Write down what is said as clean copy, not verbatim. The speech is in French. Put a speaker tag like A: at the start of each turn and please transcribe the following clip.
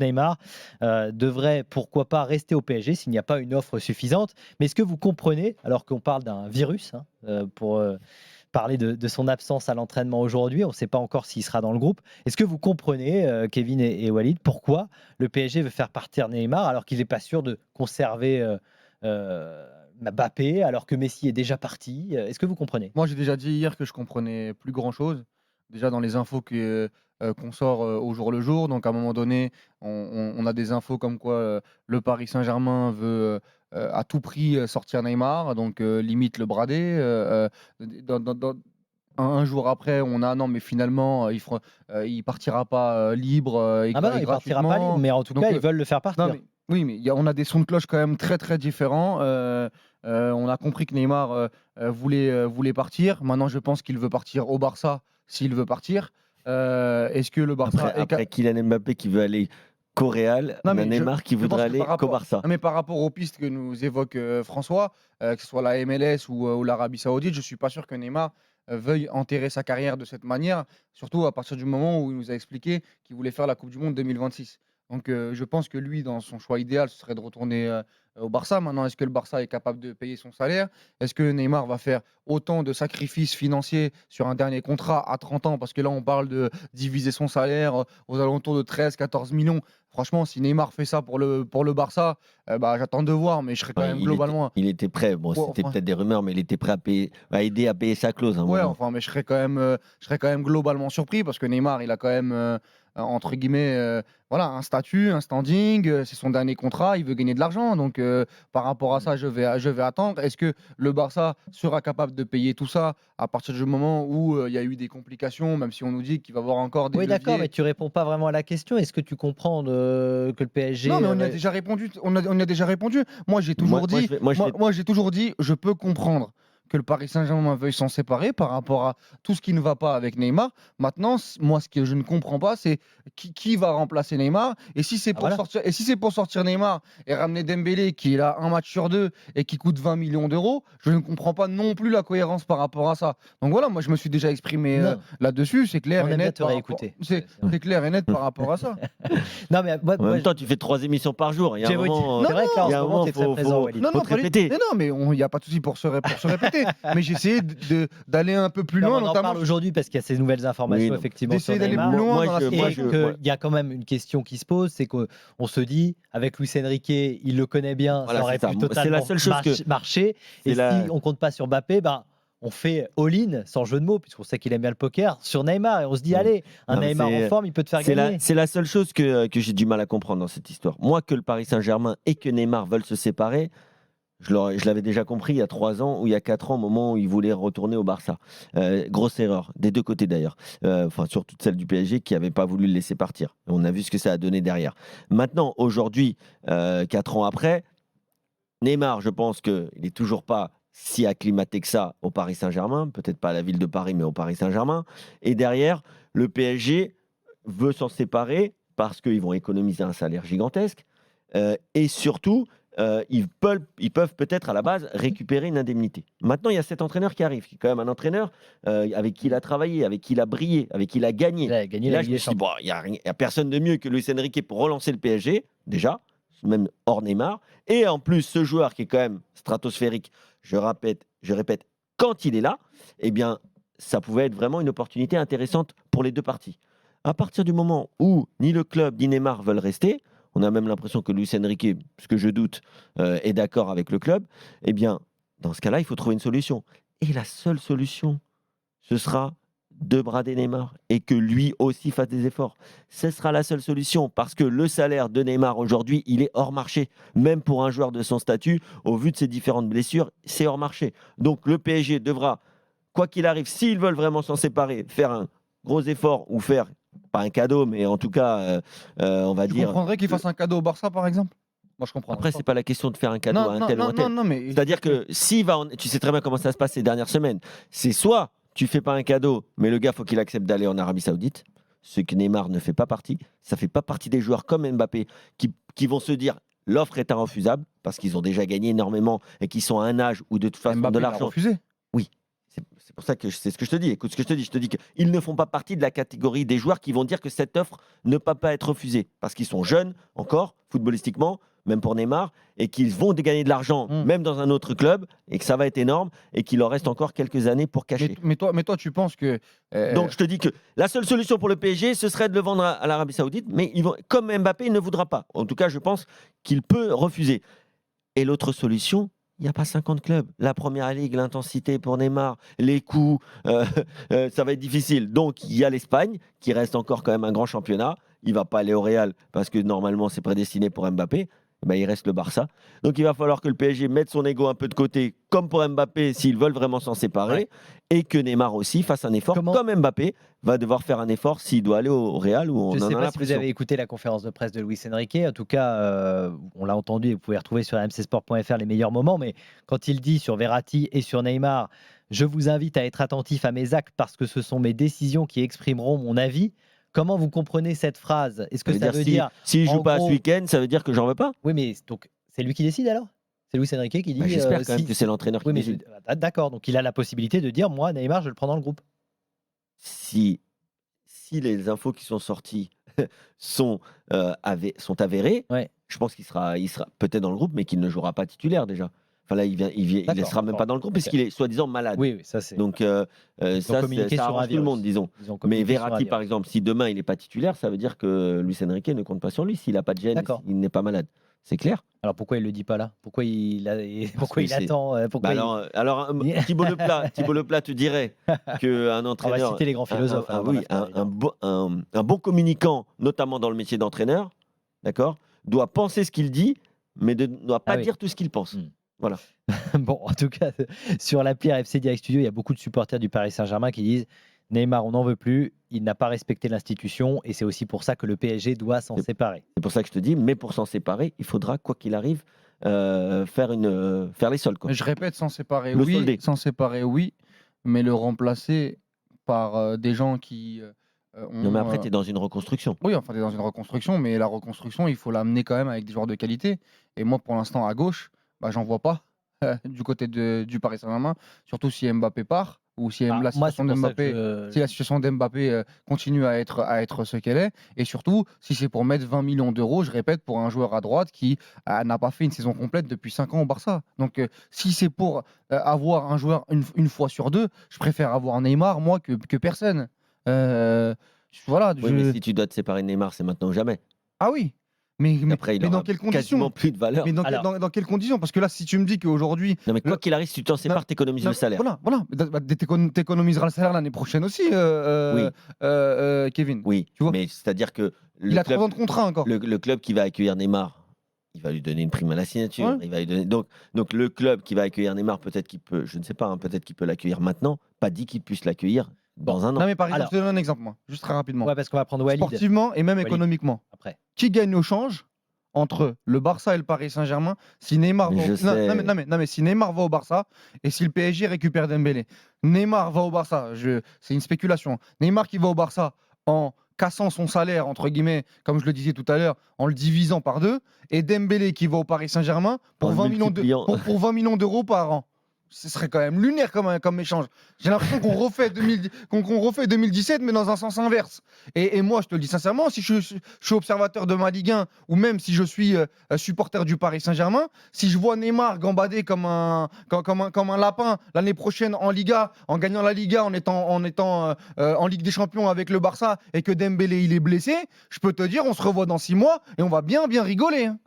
A: Neymar devrait, pourquoi pas, rester au PSG s'il n'y a pas une offre suffisante. Mais est-ce que vous comprenez, alors qu'on parle d'un virus, hein, pour parler de son absence à l'entraînement aujourd'hui, on ne sait pas encore s'il sera dans le groupe. Est-ce que vous comprenez, Kevin et Walid, pourquoi le PSG veut faire partir Neymar alors qu'il n'est pas sûr de conserver Mbappé, alors que Messi est déjà parti? Est-ce que vous comprenez?
B: Moi, j'ai déjà dit hier que je comprenais plus grand-chose. Déjà dans les infos qu'on sort, au jour le jour. Donc à un moment donné, on a des infos comme quoi, le Paris Saint-Germain veut, à tout prix, sortir Neymar, donc limite le brader. Dans un jour après, on a: «Non mais finalement, il partira pas, libre,
A: Ah bah non,
B: et
A: il partira pas libre,
B: gratuitement».
A: mais en tout cas,
B: Donc
A: ils veulent le faire
B: non,
A: partir.
B: mais oui, mais on a des sons de cloche quand même très, très différents. On a compris que Neymar, voulait partir. Maintenant, je pense qu'il veut partir au Barça, s'il veut partir. Est-ce que le Barça est ca
C: Après Kylian Mbappé qui veut aller qu'au Real,
B: non,
C: on a
B: mais
C: Neymar qui
B: je pense
C: voudrait
B: que
C: aller qu'au Barça.
B: par rapport aux pistes que nous évoque, François, que ce soit la MLS ou l'Arabie Saoudite, je suis pas sûr que Neymar, veuille enterrer sa carrière de cette manière, surtout à partir du moment où il nous a expliqué qu'il voulait faire la coupe du monde 2026. Donc je pense que lui, dans son choix idéal, ce serait de retourner, au Barça. Maintenant, est-ce que le Barça est capable de payer son salaire? Est-ce que Neymar va faire autant de sacrifices financiers sur un dernier contrat à 30 ans? Parce que là, on parle de diviser son salaire, aux alentours de 13-14 millions. Franchement, si Neymar fait ça pour le Barça, bah, j'attends de voir, mais je serais quand
C: Ouais,
B: même globalement
C: il était prêt. Bon,
B: ouais,
C: c'était
B: enfin
C: peut-être des rumeurs, mais il était prêt à aider à payer sa clause à un
B: ouais,
C: moment.
B: enfin, mais je serais quand même globalement surpris parce que Neymar, il a quand même, entre guillemets, voilà, un statut, un standing, c'est son dernier contrat, il veut gagner de l'argent donc par rapport à
A: Mmh.
B: ça, je vais attendre. Est-ce que le Barça sera capable de payer tout ça à partir du moment où, il y a eu des complications, même si on nous dit qu'il va y avoir encore des
A: Oui, d'accord, mais
B: leviers?
A: tu réponds pas vraiment à la question. Est-ce que tu comprends que le
B: Non, mais
A: PSG,
B: on y a déjà répondu, on y a déjà répondu. Moi, j'ai toujours dit: «Je peux comprendre que le Paris Saint-Germain veuille s'en séparer par rapport à tout ce qui ne va pas avec Neymar». Maintenant, moi, ce que je ne comprends pas, c'est qui va remplacer Neymar?
A: ah voilà.
B: Et si c'est pour sortir Neymar et ramener Dembélé qui est là un match sur 2 et qui coûte 20 millions d'euros, je ne comprends pas non plus la cohérence par rapport à ça. Donc voilà, moi, je me suis déjà exprimé,
A: Non,
B: là-dessus,
A: on aime bien te réécouter.
B: c'est clair et net par rapport à ça.
A: Non, mais moi
C: En
A: moi
C: même temps, tu fais 3 émissions par jour. Il y a un
A: j'évoquais
C: moment,
B: Non,
A: c'est vrai que là, en
C: il y
A: ce
C: a un
A: moment,
C: moment,
A: tu es très présent, Walid.
B: non,
C: faut
B: non,
C: te
B: pas du
C: répéter.
B: mais non, mais il y a pas de souci pour se répéter. Mais j'ai essayé d'aller un peu plus
A: Non, mais
B: loin,
A: on en
B: notamment
A: parle aujourd'hui parce qu'il y a ces nouvelles
C: Oui,
A: informations
C: non.
A: effectivement sur
B: d'essayer d'aller plus
A: Neymar
B: loin dans la
A: et
B: situation.
C: Moi,
A: qu'il y a quand même une question qui se pose, c'est qu'on se dit avec Luis Enrique, il le connaît bien, ça
C: voilà,
A: aurait
C: c'est ça.
A: pu
C: C'est la
A: totalement
C: seule chose que
A: marcher et
C: c'est
A: si
C: la
A: on compte pas sur Mbappé, ben, on fait all-in, sans jeu de mots, puisqu'on sait qu'il aime bien le poker, sur Neymar et on se dit:
C: oui.
A: «Allez, un
C: Non, mais
A: Neymar en forme, il peut te faire gagner».
C: c'est la seule chose que j'ai du mal à comprendre dans cette histoire. Moi, que le Paris Saint-Germain et que Neymar veulent se séparer, je l'avais déjà compris il y a 3 ans ou il y a 4 ans, au moment où il voulait retourner au Barça. Grosse erreur, des 2 côtés d'ailleurs. Enfin, surtout celle du PSG qui n'avait pas voulu le laisser partir. On a vu ce que ça a donné derrière. Maintenant, aujourd'hui, 4 ans après, Neymar, je pense qu'il est toujours pas si acclimaté que ça au Paris Saint-Germain, peut-être pas à la ville de Paris, mais au Paris Saint-Germain. Et derrière, le PSG veut s'en séparer parce qu'ils vont économiser un salaire gigantesque. Et surtout, ils peuvent peut-être à la base récupérer une indemnité. Maintenant, il y a cet entraîneur qui arrive, qui est quand même un entraîneur avec qui il a travaillé, avec qui il a brillé, avec qui il a
A: Il
C: gagné.
A: a gagné
C: Et
A: la
C: là,
A: Ligue
C: je me
A: des
C: suis dit,
A: Champions.
C: bon, il y a personne de mieux que Luis Enrique pour relancer le PSG, déjà, même hors Neymar. Et en plus, ce joueur qui est quand même stratosphérique, je répète, quand il est là, eh bien, ça pouvait être vraiment une opportunité intéressante pour les deux parties. À partir du moment où ni le club ni Neymar veulent rester, on a même l'impression que Luis Enrique, ce que je doute, est d'accord avec le club, eh bien, dans ce cas-là, il faut trouver une solution. Et la seule solution, ce sera de brader Neymar et que lui aussi fasse des efforts. Ce sera la seule solution parce que le salaire de Neymar aujourd'hui, il est hors marché. Même pour un joueur de son statut, au vu de ses différentes blessures, c'est hors marché. Donc le PSG devra, quoi qu'il arrive, s'ils veulent vraiment s'en séparer, faire un gros effort ou faire, pas un cadeau, mais en tout cas, on va
B: Tu
C: dire.
B: comprendrais qu'il fasse un cadeau au Barça, par exemple? Moi, je comprendrais
C: Après,
B: pas.
C: c'est pas la question de faire un cadeau à un tel ou un tel.
B: Mais
C: C'est-à-dire que s'il va, tu sais très bien comment ça se passe ces dernières semaines. C'est soit tu fais pas un cadeau, mais le gars faut qu'il accepte d'aller en Arabie Saoudite, ce que Neymar ne fait pas partie. Ça fait pas partie des joueurs comme Mbappé qui vont se dire l'offre est irrefusable parce qu'ils ont déjà gagné énormément et qu'ils sont à un âge où de toute façon de
B: Mbappé l'a
C: l'argent.
B: refusé.
C: Oui, C'est pour ça que c'est ce que je te dis. Écoute ce que je te dis. Je te dis qu'ils ne font pas partie de la catégorie des joueurs qui vont dire que cette offre ne peut pas être refusée. Parce qu'ils sont jeunes encore, footballistiquement, même pour Neymar, et qu'ils vont gagner de l'argent, même dans un autre club, et que ça va être énorme, et qu'il leur reste encore quelques années pour cacher.
B: Mais toi, tu penses que.
C: Donc je te dis que la seule solution pour le PSG, ce serait de le vendre à l'Arabie Saoudite, mais comme Mbappé, il ne voudra pas. En tout cas, je pense qu'il peut refuser. Et l'autre solution, il n'y a pas 50 clubs. La première ligue, l'intensité pour Neymar, les coûts, ça va être difficile. Donc, il y a l'Espagne, qui reste encore quand même un grand championnat. Il ne va pas aller au Real, parce que normalement, c'est prédestiné pour Mbappé. Ben, il reste le Barça. Donc, il va falloir que le PSG mette son ego un peu de côté, comme pour Mbappé, s'ils veulent vraiment s'en séparer. Et que Neymar aussi fasse un effort, comme Mbappé va devoir faire un effort s'il doit aller au Real, où on
A: Je ne
C: en
A: sais
C: a
A: pas si vous
C: l'impression.
A: avez écouté la conférence de presse de Luis Enrique. En tout cas, on l'a entendu et vous pouvez retrouver sur mcsport.fr les meilleurs moments. Mais quand il dit sur Verratti et sur Neymar, je vous invite à être attentif à mes actes parce que ce sont mes décisions qui exprimeront mon avis. Comment vous comprenez cette phrase? Est-ce que ça veut dire
C: s'il ne joue
A: en
C: pas
A: gros-
C: ce week-end, ça veut dire que j'en veux pas?
A: Oui, mais donc c'est lui qui décide alors? C'est Luis Enrique qui dit.
C: Ben, j'espère quand même que c'est l'entraîneur qui
A: Oui, mais
C: décide.
A: d'accord. Donc il a la possibilité de dire moi, Neymar, je le prends dans le groupe.
C: Si les infos qui sont sorties sont avérées,
A: Ouais.
C: je pense qu'il sera peut-être dans le groupe, mais qu'il ne jouera pas titulaire déjà. Enfin là, il ne
A: D'accord,
C: sera même pas dans le groupe parce
A: ok.
C: qu'il est soi-disant malade.
A: Oui, ça c'est.
C: Donc
A: communiqué
C: ça
A: sur un
C: arrange tout le monde,
A: virus.
C: disons.
A: Ils ont
C: Mais
A: communiqué sur un
C: Verratti, par
A: virus.
C: exemple, si demain il n'est pas titulaire, ça veut dire que Luis Enrique ne compte pas sur lui. S'il n'a pas de gêne,
A: D'accord.
C: il n'est pas malade. C'est clair?
A: Alors pourquoi il le dit pas là? Pourquoi pourquoi
C: que
A: il
C: c'est-
A: attend? Pourquoi
C: alors, Thibaut Leplat te dirait qu'un
A: On va
C: entraîneur,
A: citer les grands philosophes. alors, dans
C: oui,
A: l'affaire, évidemment.
C: un bon communicant, notamment dans le métier d'entraîneur, d'accord, doit penser ce qu'il dit, mais ne doit pas
A: Ah oui.
C: dire tout ce qu'il pense.
A: Hmm.
C: Voilà.
A: Bon, en tout cas, sur l'appli RFC Direct Studio, il y a beaucoup de supporters du Paris Saint-Germain qui disent Neymar, on n'en veut plus, il n'a pas respecté l'institution et c'est aussi pour ça que le PSG doit s'en séparer.
C: C'est pour ça que je te dis, mais pour s'en séparer, il faudra, quoi qu'il arrive, faire les sols. Quoi.
B: Je répète, s'en séparer,
C: Le
B: oui.
C: soldé.
B: S'en séparer, oui. Mais le remplacer par des gens qui ont.
C: Non, mais après, tu es dans une reconstruction.
B: Oui, enfin, tu es dans une reconstruction, mais la reconstruction, il faut l'amener quand même avec des joueurs de qualité. Et moi, pour l'instant, à gauche, j'en vois pas du côté du Paris Saint-Germain, surtout si Mbappé part ou si
A: Ah,
B: la
A: moi,
B: situation
A: c'est pour ça
B: d'Mbappé.
A: que
B: Si la situation d'Mbappé continue à être ce qu'elle est, et surtout si c'est pour mettre 20 millions d'euros, je répète, pour un joueur à droite qui n'a pas fait une saison complète depuis 5 ans au Barça. Donc si c'est pour avoir un joueur une fois sur deux, je préfère avoir Neymar, moi, que personne. Voilà.
C: Oui, mais si tu dois te séparer de Neymar, c'est maintenant ou jamais.
B: Ah oui, mais
C: Après, il
B: dans
C: aura
B: quelles
C: quasiment
B: conditions?
C: plus de valeur.
B: Mais
A: Alors-
B: dans quelles conditions? Parce que là, si tu me dis qu'aujourd'hui.
C: Non, mais quoi qu'il arrive, si tu t'en sépares, tu économises
B: Non,
C: le salaire.
B: Voilà. T'économiseras le salaire l'année prochaine aussi, Kevin.
C: Oui,
B: Tu vois
C: mais c'est-à-dire que
B: Il a 3 ans de contrat encore.
C: le club qui va accueillir Neymar, il va lui donner une prime à la signature.
B: Ouais.
C: Il va lui donner... donc le club qui va accueillir Neymar, peut-être qu'il peut, je ne sais pas, peut-être qu'il peut l'accueillir maintenant, pas dit qu'il puisse l'accueillir dans un an.
B: Non, mais par exemple,
A: Alors-
B: je te donne un exemple, moi, juste très rapidement.
A: ouais, parce qu'on va prendre Walid
B: Sportivement et même
A: Walid.
B: économiquement.
A: après.
B: Qui gagne au change entre le Barça et le Paris Saint-Germain si Neymar
C: Mais
B: va
C: je
B: au...
C: sais.
B: non, mais si Neymar va au Barça et si le PSG récupère Dembélé. Neymar va au Barça, c'est une spéculation. Neymar qui va au Barça en cassant son salaire, entre guillemets, comme je le disais tout à l'heure, en le divisant par deux, et Dembélé qui va au Paris Saint-Germain pour
C: En le
B: 20 millions
C: multipliant.
B: pour 20 millions d'euros par an. Ce serait quand même lunaire comme échange. J'ai l'impression qu'on refait 2017, mais dans un sens inverse. Et moi, je te le dis sincèrement, si je suis observateur de ma Ligue 1, ou même si je suis supporter du Paris Saint-Germain, si je vois Neymar gambader comme un lapin l'année prochaine en Liga, en gagnant la Liga, en étant en Ligue des Champions avec le Barça, et que Dembélé il est blessé, je peux te dire, on se revoit dans 6 mois et on va bien rigoler. Hein.